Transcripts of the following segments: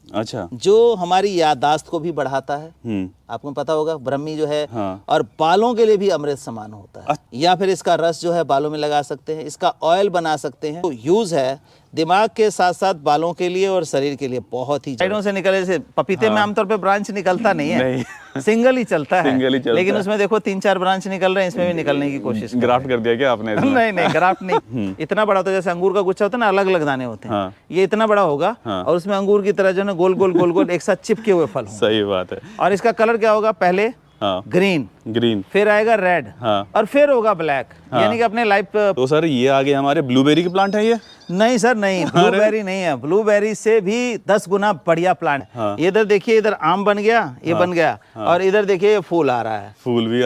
अच्छा। जो हमारी याददाश्त को भी बढ़ाता है। आपको पता होगा ब्रह्मी जो है, और बालों के लिए भी अमृत समान होता है। या फिर इसका रस जो है बालों में लगा सकते हैं, इसका ऑयल बना सकते हैं। तो यूज है दिमाग के साथ साथ बालों के लिए और शरीर के लिए बहुत ही। साइडों से निकले, जैसे पपीते में आमतौर पे ब्रांच निकलता नहीं है, सिंगल ही चलता है। लेकिन उसमें देखो 3-4 ब्रांच निकल रहे हैं, इसमें भी निकलने की कोशिश। ग्राफ्ट कर दिया क्या आपने इसमें? नहीं ग्राफ्ट नहीं। इतना बड़ा होता है, जैसे अंगूर का गुच्छा होता है ना, अलग अलग दाने होते हैं। ये इतना बड़ा होगा और उसमें अंगूर की तरह जो है गोल गोल गोल गोल एक साथ चिपके हुए फल होंगे। सही बात है। और इसका कलर क्या होगा? पहले ग्रीन, फिर आएगा रेड, और फिर होगा ब्लैक। यानी कि अपने लाइफ। तो सर ये आगे हमारे ब्लूबेरी के प्लांट है ये? नहीं सर नहीं, ब्लूबेरी नहीं है। ब्लूबेरी से भी 10 गुना बढ़िया प्लांट। ये इधर देखिए, इधर आम बन गया, ये बन गया, और इधर देखिए ये फूल आ रहा है। फूल भी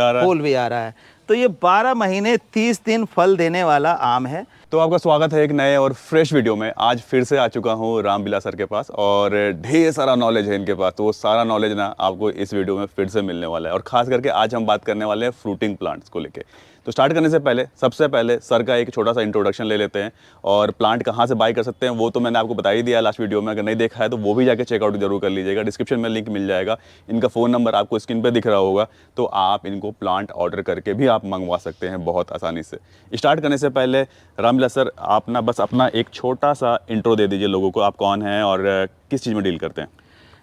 आ रहा है। तो ये 12 महीने 30 दिन फल देने वाला आम है। तो आपका स्वागत है एक नए और फ्रेश वीडियो में। आज फिर से आ चुका हूँ रामविलास सर के पास, और ढेर सारा नॉलेज है इनके पास। तो वो सारा नॉलेज ना आपको इस वीडियो में फिर से मिलने वाला है। और खास करके आज हम बात करने वाले हैं फ्रूटिंग प्लांट्स को लेके। तो स्टार्ट करने से पहले सबसे पहले सर का एक छोटा सा इंट्रोडक्शन ले लेते हैं, और प्लांट कहाँ से बाय कर सकते हैं वो तो मैंने आपको बता ही दिया लास्ट वीडियो में। अगर नहीं देखा है तो वो भी जाके चेकआउट जरूर कर लीजिएगा, डिस्क्रिप्शन में लिंक मिल जाएगा। इनका फ़ोन नंबर आपको स्क्रीन पे दिख रहा होगा, तो आप इनको प्लांट ऑर्डर करके भी आप मंगवा सकते हैं बहुत आसानी से। स्टार्ट करने से पहले रामविलास सर, आप ना बस अपना एक छोटा सा इंट्रो दे दीजिए लोगों को, आप कौन हैं और किस चीज़ में डील करते हैं।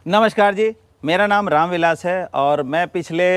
नमस्कार जी, मेरा नाम रामविलास है, और मैं पिछले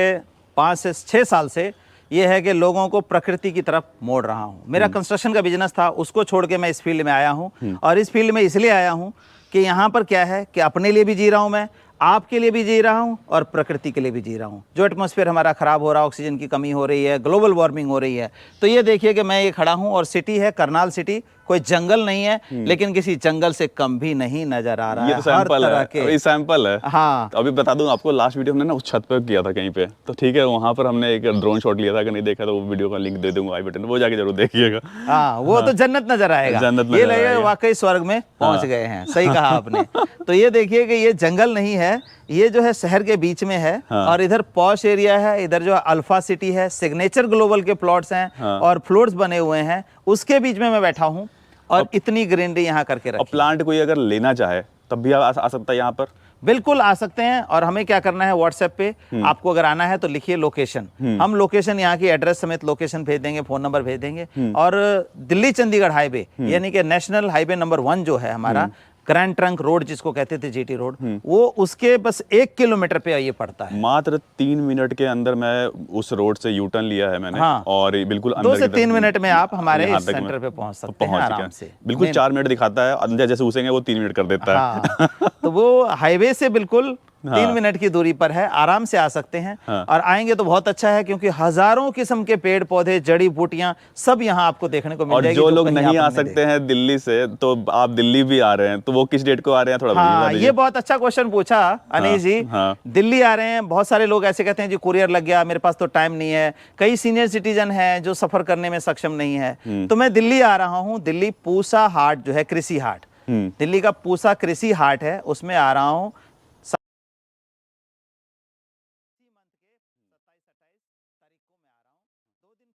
5 से 6 साल से ये है कि लोगों को प्रकृति की तरफ मोड़ रहा हूँ। मेरा कंस्ट्रक्शन का बिजनेस था, उसको छोड़ के मैं इस फील्ड में आया हूँ। और इस फील्ड में इसलिए आया हूँ कि यहाँ पर क्या है कि अपने लिए भी जी रहा हूँ, मैं आपके लिए भी जी रहा हूँ, और प्रकृति के लिए भी जी रहा हूँ। जो एटमॉस्फेयर हमारा ख़राब हो रहा है, ऑक्सीजन की कमी हो रही है, ग्लोबल वार्मिंग हो रही है। तो ये देखिए कि मैं ये खड़ा हूँ, और सिटी है करनाल सिटी। कोई जंगल नहीं है, लेकिन किसी जंगल से कम भी नहीं नजर आ रहा है। ये तो सैंपल है, ये सैंपल है। हाँ, तो अभी बता दूं आपको, लास्ट वीडियो हमने ना उस छत पे किया था कहीं पे, तो ठीक है, वहाँ पर हमने एक ड्रोन शॉट लिया था। अगर नहीं देखा तो वो वीडियो का लिंक दे दूंगा आई बटन, वो जाके जरूर देखिएगा। हाँ, वो तो जन्नत नजर आएगा, जन्नत ये लगेगा वाकई स्वर्ग में पहुंच गए हैं। सही कहा आपने। तो ये देखिए कि ये जंगल नहीं है, ये जो है शहर के बीच में है। और इधर पॉश एरिया है, इधर जो अल्फा सिटी है, सिग्नेचर ग्लोबल के प्लॉट्स हैं, और फ्लोर्स बने हुए हैं, उसके बीच में मैं बैठा हूँ, और इतनी ग्रीनरी यहाँ करके रखी। और प्लांट कोई अगर लेना चाहे तब भी आ सकता है यहाँ पर? बिल्कुल आ सकते हैं। और हमें क्या करना है, व्हाट्सएप पे आपको अगर आना है तो लिखिए लोकेशन। हम लोकेशन, यहाँ की एड्रेस समेत लोकेशन भेज देंगे, फोन नंबर भेज देंगे। और दिल्ली चंडीगढ़ हाईवे, यानी कि नेशनल हाईवे नंबर 1 जो है हमारा, ग्रैंड ट्रंक रोड जिसको कहते थे, जीटी रोड, वो उसके बस 1 किलोमीटर पे ये पड़ता है। मात्र 3 मिनट के अंदर मैं उस रोड से यू टर्न लिया है मैंने। हाँ, और बिल्कुल अंदर 2 से 3 मिनट में आप हमारे सेंटर पे पहुंच सकते हैं आराम से। बिल्कुल 4 मिनट दिखाता है, अंदर जैसे घुसेंगे वो 3 मिनट कर देता है। तो वो हाईवे से बिल्कुल 3 मिनट की दूरी पर है, आराम से आ सकते हैं। और आएंगे तो बहुत अच्छा है, क्योंकि हजारों किस्म के पेड़ पौधे, जड़ी बूटियां सब यहाँ आपको देखने को मिल जाएगी। और जो लोग नहीं आ सकते हैं दिल्ली से, तो आप दिल्ली भी आ रहे हैं, तो वो किस डेट को आ रहे हैं थोड़ा बता दीजिए। ये बहुत अच्छा क्वेश्चन पूछा अनीश जी। दिल्ली आ रहे हैं, बहुत सारे लोग ऐसे कहते हैं जी कुरियर लग गया, मेरे पास तो टाइम नहीं है। कई सीनियर सिटीजन हैं जो सफर करने में सक्षम नहीं है, तो मैं दिल्ली आ रहा हूँ। दिल्ली पूसा हाट जो है, कृषि हाट, दिल्ली का पूसा कृषि हाट है, उसमें आ रहा हूँ।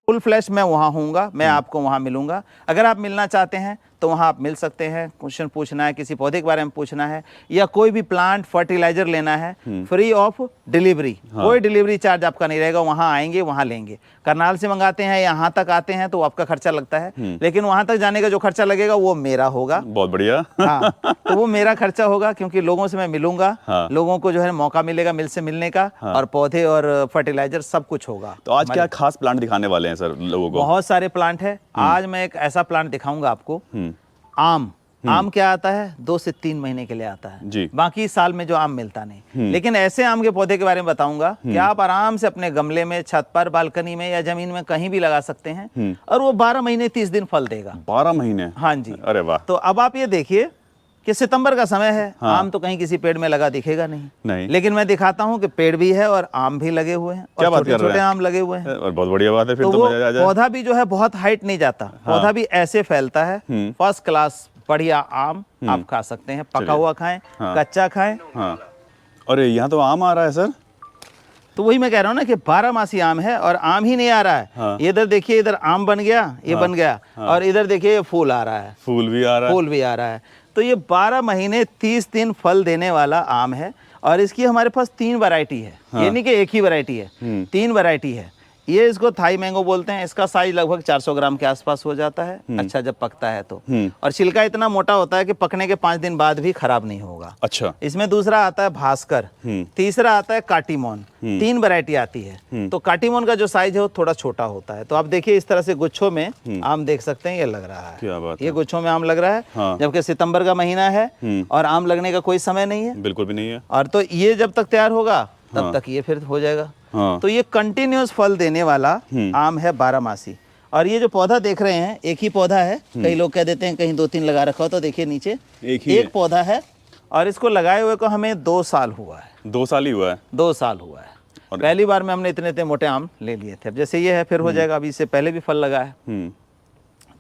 फुल फ्लैश मैं वहाँ हूँगा, मैं आपको वहाँ मिलूंगा। अगर आप मिलना चाहते हैं तो वहाँ आप मिल सकते हैं। क्वेश्चन पूछना है, किसी पौधे के बारे में पूछना है, या कोई भी प्लांट फर्टिलाइजर लेना है, फ्री ऑफ डिलीवरी। कोई डिलीवरी चार्ज आपका नहीं रहेगा। वहाँ आएंगे, वहाँ लेंगे। करनाल से मंगाते हैं, यहाँ तक आते हैं तो आपका खर्चा लगता है, लेकिन वहाँ तक जाने का जो खर्चा लगेगा वो मेरा होगा। बहुत बढ़िया। हाँ, तो वो मेरा खर्चा होगा, क्योंकि लोगों से मैं मिलूंगा। लोगों को जो है मौका मिलेगा मिल से मिलने का, और पौधे और फर्टिलाइजर सब कुछ होगा। तो आज क्या खास प्लांट दिखाने वाले हैं सर लोगों को? बहुत सारे प्लांट है। आज मैं एक ऐसा प्लांट दिखाऊंगा आपको। आम क्या आता है, 2 से 3 महीने के लिए आता है जी। बाकी साल में जो आम मिलता नहीं। लेकिन ऐसे आम के पौधे के बारे में बताऊंगा कि आप आराम से अपने गमले में, छत पर, बालकनी में, या जमीन में कहीं भी लगा सकते हैं, और वो 12 महीने 30 दिन फल देगा। 12 महीने? हाँ जी। अरे वाह। तो अब आप ये देखिए कि सितंबर का समय है। आम तो कहीं किसी पेड़ में लगा दिखेगा नहीं। लेकिन मैं दिखाता हूँ कि पेड़ भी है और आम भी लगे हुए हैं, और छोटे-छोटे आम लगे हुए हैं। और बहुत बढ़िया बात है, फिर तो मजा आ जाए। पौधा भी जो है बहुत हाइट नहीं जाता, पौधा भी ऐसे फैलता है। फर्स्ट क्लास बढ़िया आम आप खा सकते हैं, पका हुआ खाएं, कच्चा खाएं। अरे यहाँ तो आम आ रहा है सर। तो वही मैं कह रहा हूँ ना कि 12 मासी आम है, और आम ही नहीं आ रहा है। ये इधर देखिए, इधर आम बन गया, ये बन गया, और इधर देखिए फूल आ रहा है। फूल भी आ रहा है। फूल भी आ रहा है। तो ये 12 महीने 30 दिन फल देने वाला आम है और इसकी हमारे पास 3 वैरायटी है। ये नहीं कि एक ही वैरायटी है, 3 वैरायटी है। ये इसको थाई मैंगो बोलते हैं। इसका साइज लगभग 400 ग्राम के आसपास हो जाता है, अच्छा जब पकता है तो। और छिलका इतना मोटा होता है कि पकने के 5 दिन बाद भी खराब नहीं होगा। अच्छा। इसमें दूसरा आता है भास्कर, तीसरा आता है काटीमोन। 3 वैरायटी आती है। तो काटीमोन का जो साइज है वो थोड़ा छोटा होता है। तो आप देखिए इस तरह से गुच्छों में आम देख सकते हैं, ये लग रहा है। क्या बात ये गुच्छों में आम लग रहा है। हाँ। जबकि सितंबर का महीना है और आम लगने का कोई समय नहीं है, बिल्कुल भी नहीं है। और तो ये जब तक तैयार होगा तब तक ये फिर हो जाएगा। हाँ। तो ये कंटिन्यूअस फल देने वाला आम है 12मासी। और ये जो पौधा देख रहे हैं एक ही पौधा है। कई लोग कह देते हैं कहीं 2-3 लगा रखा हो, तो देखिए नीचे एक पौधा है और इसको लगाए हुए को हमें 2 साल हुआ है। 2 साल ही हुआ है। 2 साल हुआ है। और पहली बार में हमने इतने मोटे आम ले लिए थे। अब जैसे ये है फिर हो जाएगा। अभी इससे पहले भी फल लगा है।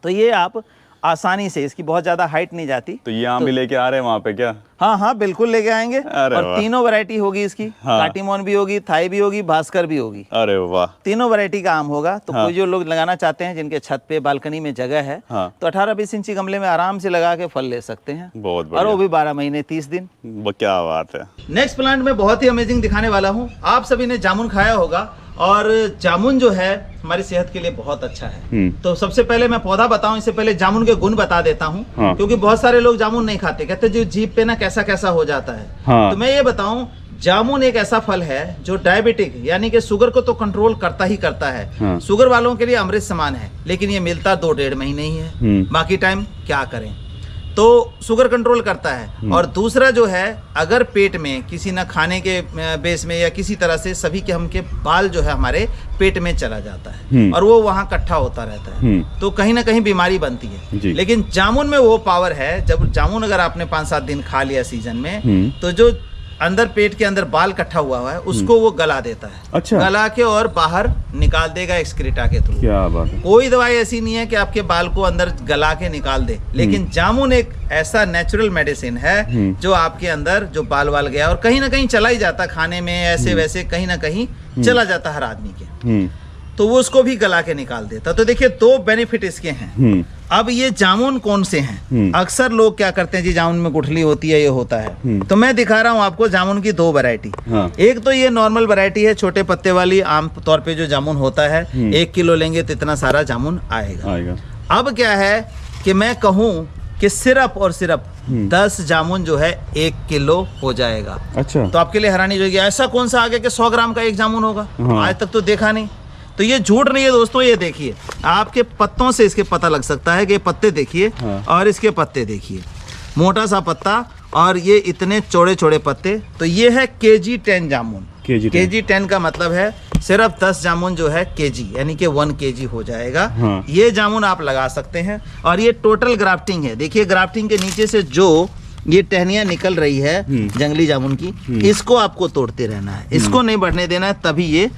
तो ये आप आसानी से, इसकी बहुत ज्यादा हाइट नहीं जाती। तो ये आम भी लेके आ रहे हैं वहाँ पे क्या? हाँ हाँ बिल्कुल लेके आएंगे। अरे और वाह। 3 वैरायटी होगी इसकी। हाँ। काटीमोन भी होगी, थाई भी होगी, भास्कर भी होगी। अरे वाह। 3 वैरायटी का आम होगा। तो कोई जो लोग लगाना चाहते हैं जिनके छत पे बालकनी में जगह है, हाँ। तो 18-20 इंची गमले में आराम से लगा के फल ले सकते हैं। बहुत और वो बढ़िया। भी 12 महीने 30 दिन। क्या बात है। नेक्स्ट प्लांट में बहुत ही अमेजिंग दिखाने वाला हूँ। आप सभी ने जामुन खाया होगा और जामुन जो है हमारी सेहत के लिए बहुत अच्छा है। तो सबसे पहले मैं पौधा बताऊं, इससे पहले जामुन के गुण बता देता हूं। हाँ। क्योंकि बहुत सारे लोग जामुन नहीं खाते, कहते जो जीभ पे ना कैसा कैसा हो जाता है। हाँ। तो मैं ये बताऊं, जामुन एक ऐसा फल है जो डायबिटिक यानी कि शुगर को तो कंट्रोल करता ही करता है। हाँ। शुगर वालों के लिए अमृत समान है। लेकिन ये मिलता 2-1.5 महीने ही है। बाकी टाइम क्या करें। तो शुगर कंट्रोल करता है। और दूसरा जो है, अगर पेट में किसी ना खाने के बेस में या किसी तरह से सभी के हम के बाल जो है हमारे पेट में चला जाता है और वो वहाँ इकट्ठा होता रहता है, तो कहीं ना कहीं बीमारी बनती है। लेकिन जामुन में वो पावर है, जब जामुन अगर आपने 5-7 दिन खा लिया सीजन में, तो जो अंदर पेट के अंदर बाल इकट्ठा हुआ है उसको वो गला देता है। अच्छा। गला के और बाहर निकाल देगा एक्सक्रीटा के थ्रू। क्या बात है। कोई दवाई ऐसी नहीं है कि आपके बाल को अंदर गला के निकाल दे। लेकिन जामुन एक ऐसा नेचुरल मेडिसिन है जो आपके अंदर जो बाल वाल गया और कहीं ना कहीं चला ही जाता, खाने में ऐसे वैसे कहीं ना कहीं चला जाता हर आदमी के, तो वो उसको भी गला के निकाल देता। तो देखिए 2 बेनिफिट इसके हैं। अब ये जामुन कौन से हैं? अक्सर लोग क्या करते हैं जी, जामुन में गुठली होती है, ये होता है। तो मैं दिखा रहा हूँ आपको जामुन की 2 वैरायटी। हाँ। एक तो ये नॉर्मल वैरायटी है, छोटे पत्ते वाली आम तौर पे जो जामुन होता है। 1 किलो लेंगे तो इतना सारा जामुन आएगा। अब क्या है कि मैं कहूँ कि सिर्फ और सिर्फ 10 जामुन जो है 1 किलो हो जाएगा। अच्छा। तो आपके लिए हैरानी होगी, ऐसा कौन सा आ गया कि 100 ग्राम का 1 जामुन होगा? हाँ। आज तक तो देखा नहीं। तो ये झूठ नहीं है दोस्तों। ये देखिए, आपके पत्तों से इसके पता लग सकता है कि पत्ते देखिए। हाँ। और इसके पत्ते देखिए, मोटा सा पत्ता और ये इतने चौड़े चौड़े पत्ते। तो ये है KG 10 जामुन। KG 10 का मतलब है सिर्फ 10 जामुन जो है KG यानी कि 1 kg हो जाएगा। हाँ। ये जामुन आप लगा सकते हैं। और ये टोटल ग्राफ्टिंग है। देखिए ग्राफ्टिंग के नीचे से जो ये टहनियाँ निकल रही है जंगली जामुन की, इसको आपको तोड़ते रहना है, इसको नहीं बढ़ने देना है, तभी ये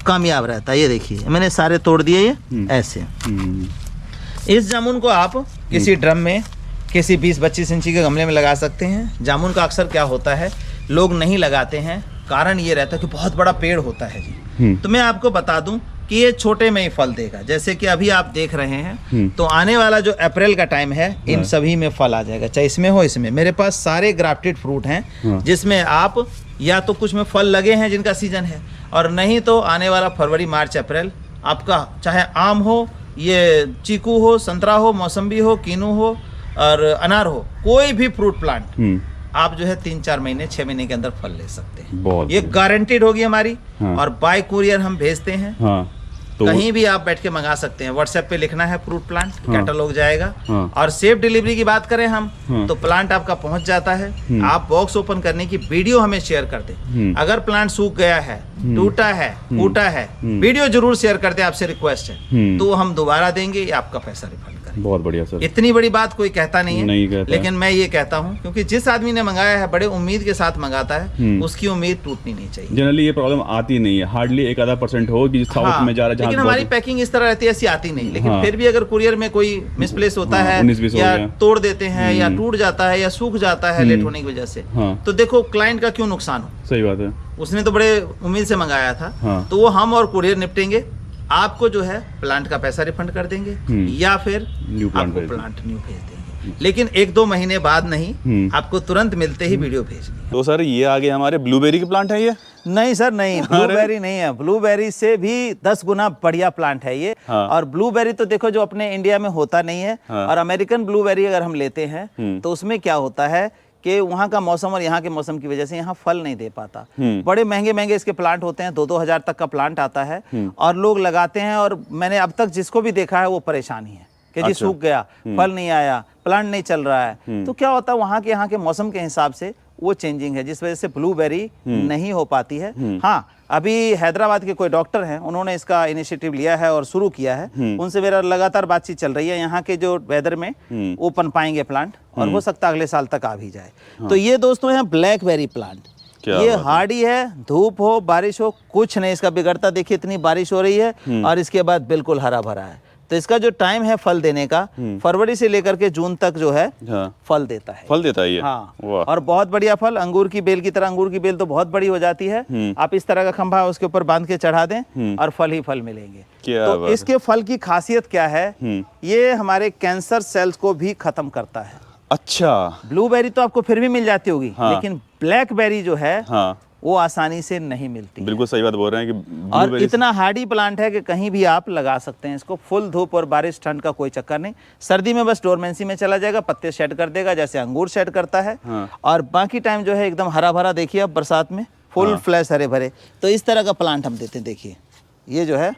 कामयाब रहता है। ये देखिए मैंने सारे तोड़ दिए ये ऐसे। इस जामुन को आप किसी ड्रम में किसी 20-25 इंची के गमले में लगा सकते हैं। जामुन का अक्सर क्या होता है, लोग नहीं लगाते हैं, कारण ये रहता है कि बहुत बड़ा पेड़ होता है जी। तो मैं आपको बता दूं कि ये छोटे में ही फल देगा। जैसे कि अभी आप देख रहे हैं, तो आने वाला जो अप्रैल का टाइम है, इन सभी में फल आ जाएगा, चाहे इसमें हो इसमें। मेरे पास सारे ग्राफ्टेड फ्रूट हैं जिसमें आप या तो कुछ में फल लगे हैं जिनका सीजन है, और नहीं तो आने वाला फरवरी मार्च अप्रैल आपका चाहे आम हो, ये चीकू हो, संतरा हो, मौसम्बी हो, कीनू हो और अनार हो, कोई भी फ्रूट प्लांट आप जो है 3-4 महीने 6 महीने के अंदर फल ले सकते हैं। ये गारंटीड होगी हमारी। हाँ। और बाय कुरियर हम भेजते हैं। हाँ। तो कहीं भी आप बैठ के मंगा सकते हैं। व्हाट्सएप पे लिखना है फ्रूट प्लांट, हाँ। कैटलॉग जाएगा। हाँ। और सेफ डिलीवरी की बात करें हम, हाँ। तो प्लांट आपका पहुंच जाता है। आप बॉक्स ओपन करने की वीडियो हमें शेयर कर दें। अगर प्लांट सूख गया है, टूटा है, फूटा है, वीडियो जरूर शेयर कर दें, आपसे रिक्वेस्ट है। तो हम दोबारा देंगे या आपका पैसा रिफंड करें। बहुत बढ़िया सर। इतनी बड़ी बात कोई कहता नहीं है, नहीं कहता। लेकिन मैं ये कहता हूँ क्योंकि जिस आदमी ने मंगाया है बड़े उम्मीद के साथ मंगाता है, उसकी उम्मीद टूटनी नहीं चाहिए। जनरली ये प्रॉब्लम आती नहीं है, हार्डली 1-आधा% हो कि साउथ में जा रहा है, लेकिन हमारी पैकिंग इस तरह रहती है, ऐसी आती नहीं। लेकिन हाँ। फिर भी अगर कुरियर में कोई मिसप्लेस होता हाँ, है 19-20 हो या गया। तोड़ देते हैं या टूट जाता है या सूख जाता है लेट होने की वजह से, हाँ। तो देखो क्लाइंट का क्यों नुकसान हो। सही बात है। उसने तो बड़े उम्मीद से मंगाया था। हाँ। तो वो हम और कुरियर निपटेंगे। आपको जो है प्लांट का पैसा रिफंड कर देंगे या फिर न्यू प्लांट आपको भेज देंगे। प्लांट न्यू भेज देंगे। लेकिन 1-2 महीने बाद नहीं, आपको तुरंत मिलते ही वीडियो भेजनी है। तो सर ये आगे हमारे ब्लूबेरी के प्लांट है ये? नहीं सर नहीं, ब्लूबेरी नहीं है, ब्लूबेरी से भी 10 गुना बढ़िया प्लांट है ये। हाँ। और ब्लूबेरी तो देखो जो अपने इंडिया में होता नहीं है। हाँ। और अमेरिकन ब्लूबेरी अगर हम लेते हैं तो उसमें क्या होता है कि वहाँ का मौसम और यहाँ के मौसम की वजह से यहाँ फल नहीं दे पाता। बड़े महंगे महंगे इसके प्लांट होते हैं, 2-2 हज़ार तक का प्लांट आता है और लोग लगाते हैं। और मैंने अब तक जिसको भी देखा है वो परेशान ही है कि जी सूख गया, फल नहीं आया, प्लांट नहीं चल रहा है। तो क्या होता है वहाँ के मौसम के हिसाब से वो चेंजिंग है, जिस वजह से ब्लूबेरी नहीं हो पाती है। हाँ, अभी हैदराबाद के कोई डॉक्टर हैं, उन्होंने इसका इनिशिएटिव लिया है और शुरू किया है। उनसे मेरा लगातार बातचीत चल रही है। यहाँ के जो वेदर में वो पन पाएंगे प्लांट, और हो सकता है अगले साल तक आ भी जाए। तो ये दोस्तों है ब्लैकबेरी प्लांट। ये हार्डी है, धूप हो बारिश हो कुछ नहीं इसका बिगड़ता। देखिए इतनी बारिश हो रही है और इसके बाद बिल्कुल हरा भरा है। तो इसका जो टाइम है फल देने का, फरवरी से लेकर के जून तक जो है फल देता है। फल देता है ये? हाँ, और बहुत बढ़िया फल, अंगूर की बेल की तरह। अंगूर की बेल तो बहुत बड़ी हो जाती है, आप इस तरह का खंभा उसके ऊपर बांध के चढ़ा दें और फल ही फल मिलेंगे। तो इसके फल की खासियत क्या है, ये हमारे कैंसर सेल्स को भी खत्म करता है। अच्छा, ब्लूबेरी तो आपको फिर भी मिल जाती होगी, लेकिन ब्लैकबेरी जो है वो आसानी से नहीं मिलती। बिल्कुल सही बात बोल रहे हैं कि और इतना हार्डी प्लांट है कि कहीं भी आप लगा सकते हैं इसको। फुल धूप और बारिश ठंड का कोई चक्कर नहीं। सर्दी में बस डोरमेंसी में चला जाएगा, पत्ते शेड कर देगा जैसे अंगूर शेड करता है। और बाकी टाइम जो है एकदम हरा भरा। देखिए अब बरसात में फुल फ्लैश हरे भरे। तो इस तरह का प्लांट हम देते हैं। देखिए ये जो है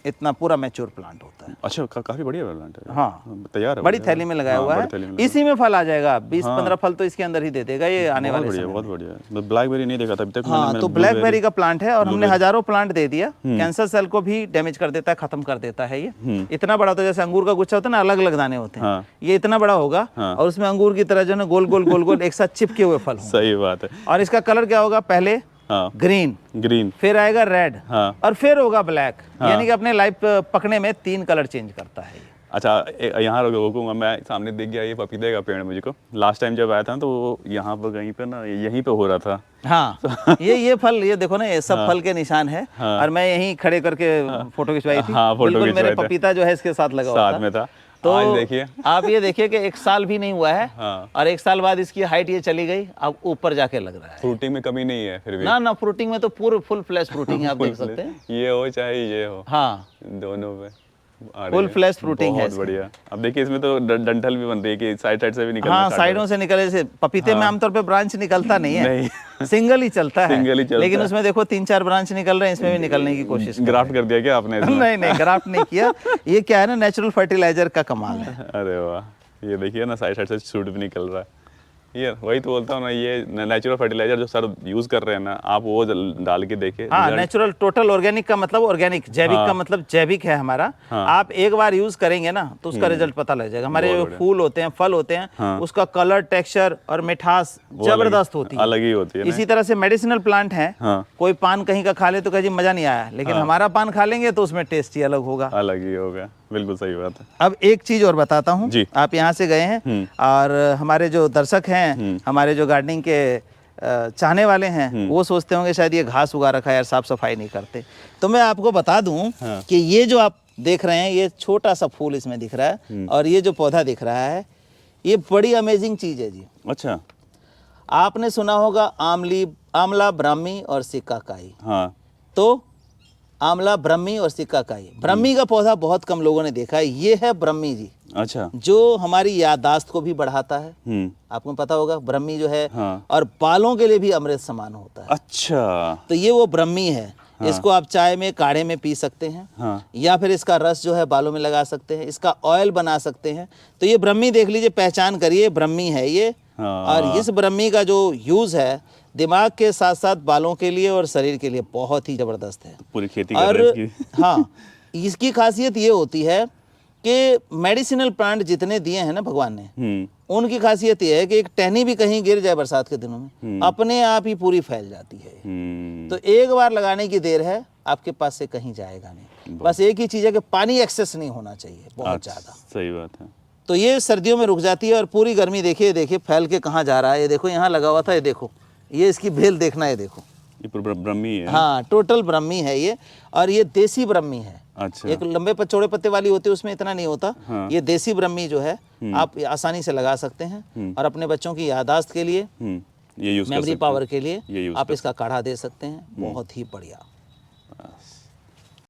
इतना पूरा मैच्योर प्लांट होता है। अच्छा, काफी बढ़िया प्लांट है। हाँ, तैयार है, बड़ी थैली में लगाया हुआ है। इसी में फल आ जाएगा, 20-15 फल तो इसके अंदर ही दे देगा ये आने वाले समय। बहुत बढ़िया। ब्लैकबेरी नहीं देखा था अभी तक। हाँ, तो ब्लैकबेरी का प्लांट है और हमने हजारों प्लांट दे दिया। कैंसर सेल को भी डैमेज कर देता है, खत्म कर देता है ये। इतना बड़ा होता है, जैसे अंगूर का गुच्छा होता है ना, अलग अलग दाने होते हैं, ये इतना बड़ा होगा और उसमें अंगूर की तरह जो है गोल गोल गोल गोल एक साथ चिपके हुए फल। सही बात है। और इसका कलर क्या होगा, पहले ग्रीन, फिर आएगा रेड, और फिर होगा ब्लैक। यानी कि अपने लाइफ पकने में 3 कलर चेंज करता है। अच्छा, यहाँ रोकूंगा मैं। सामने दिख गया ये पपीते का पेड़ मुझको। लास्ट टाइम जब आया था तो वो यहाँ पर कहीं पे ना, यहीं पे हो रहा था। हाँ, ये फल, ये देखो ना, ये सब फल के निशान है। और मैं यहीं खड़े करके फोटो खिंचवाई थी। बिल्कुल मेरे पपीता जो है इसके साथ लगा हुआ था। साथ में था। तो देखिए आप ये देखिए कि 1 साल भी नहीं हुआ है और 1 साल बाद इसकी हाइट ये चली गई, अब ऊपर जाके लग रहा है। फ्रूटिंग में कमी नहीं है फिर भी? ना, फ्रूटिंग में तो पूरे फुल फ्लैश फ्रूटिंग है, आप देख सकते हैं। ये हो चाहे ये हो, हाँ, दोनों में फुल फ्लैश फ्रूटिंग है। बहुत बढ़िया। अब देखिए इसमें तो डंठल भी बन रही है कि साइड से भी निकल। हाँ, साइडों से निकले। जैसे पपीते में आमतौर पे ब्रांच निकलता नहीं है, सिंगल ही चलता है। लेकिन उसमें देखो 3-4 ब्रांच निकल रहे हैं, इसमें भी निकलने की कोशिश। ग्राफ्ट कर दिया क्या आपने? नहीं, ग्राफ्ट नहीं किया। ये क्या है ना, नेचुरल फर्टिलाइजर का कमाल है। अरे वाह, ये देखिए ना, साइड से शूट भी निकल रहा है। ये वही तो बोलता हूँ ना, ये नेचुरल फर्टिलाइजर जो सर यूज कर रहे हैं ना, आप वो डाल के देखिए। हाँ, नेचुरल, टोटल ऑर्गेनिक का मतलब ऑर्गेनिक, जैविक का मतलब जैविक है हमारा। आप एक बार यूज करेंगे ना तो उसका रिजल्ट पता लग जाएगा। हमारे जो फूल होते हैं, फल होते हैं, उसका कलर, टेक्सचर और मिठास जबरदस्त होती है, अलग ही होती है। इसी तरह से मेडिसिनल प्लांट है। कोई पान कहीं का खा ले तो कहे जी मजा नहीं आया, लेकिन हमारा पान खा लेंगे तो उसमें टेस्ट ही अलग होगा। अलग ही होगा, बिल्कुल सही बात है। अब एक चीज और बताता हूँ। आप यहाँ से गए हैं और हमारे जो दर्शक हैं, हमारे जो गार्डनिंग के चाहने वाले हैं, वो सोचते होंगे शायद ये घास उगा रखा है यार, साफ सफाई नहीं करते। तो मैं आपको बता दूं कि ये जो आप देख रहे हैं, ये छोटा सा फूल इसमें दिख रहा है और ये जो पौधा दिख रहा है, ये बड़ी अमेजिंग चीज है जी। अच्छा, आपने सुना होगा आंवला, ब्राह्मी और सिकाकाई। हाँ, तो आंवला, ब्रह्मी और सिकाकाई। ब्रह्मी का पौधा बहुत कम लोगों ने देखा है। ये है ब्रह्मी जी। अच्छा, जो हमारी याददाश्त को भी बढ़ाता है। आपको पता होगा ब्रह्मी जो है, और बालों के लिए भी अमृत समान होता है। अच्छा, तो ये वो ब्रह्मी है। इसको आप चाय में, काढ़े में पी सकते हैं, या फिर इसका रस जो है बालों में लगा सकते हैं, इसका ऑयल बना सकते हैं। तो ये ब्रह्मी देख लीजिए, पहचान करिए, ब्रह्मी है ये। और इस ब्रह्मी का जो यूज है दिमाग के साथ साथ बालों के लिए और शरीर के लिए बहुत ही जबरदस्त है। पूरी खेती और कर रहे हैं इसकी। हाँ, इसकी खासियत ये होती है कि मेडिसिनल प्लांट जितने दिए हैं ना भगवान ने, उनकी खासियत ये है कि एक टहनी भी कहीं गिर जाए बरसात के दिनों में, अपने आप ही पूरी फैल जाती है। तो एक बार लगाने की देर है, आपके पास से कहीं जाएगा नहीं। बस एक ही चीज है कि पानी एक्सेस नहीं होना चाहिए बहुत ज्यादा। सही बात है। तो ये सर्दियों में रुक जाती है और पूरी गर्मी देखिए फैल के कहाँ जा रहा है। ये देखो यहाँ लगा हुआ था, ये देखो, ये इसकी भेल देखना है, देखो, ये ब्रह्मी है। हाँ, टोटल ब्रह्मी है ये। और ये देसी ब्रह्मी है, अच्छा। एक लंबे चौड़े पत्ते वाली होती है, उसमें इतना नहीं होता। हाँ। ये देसी ब्रह्मी जो है आप आसानी से लगा सकते हैं और अपने बच्चों की याददाश्त के लिए, ये यूज कर मेमोरी सकते पावर हैं। के लिए ये यूज आप कर इसका काढ़ा दे सकते हैं। बहुत ही बढ़िया।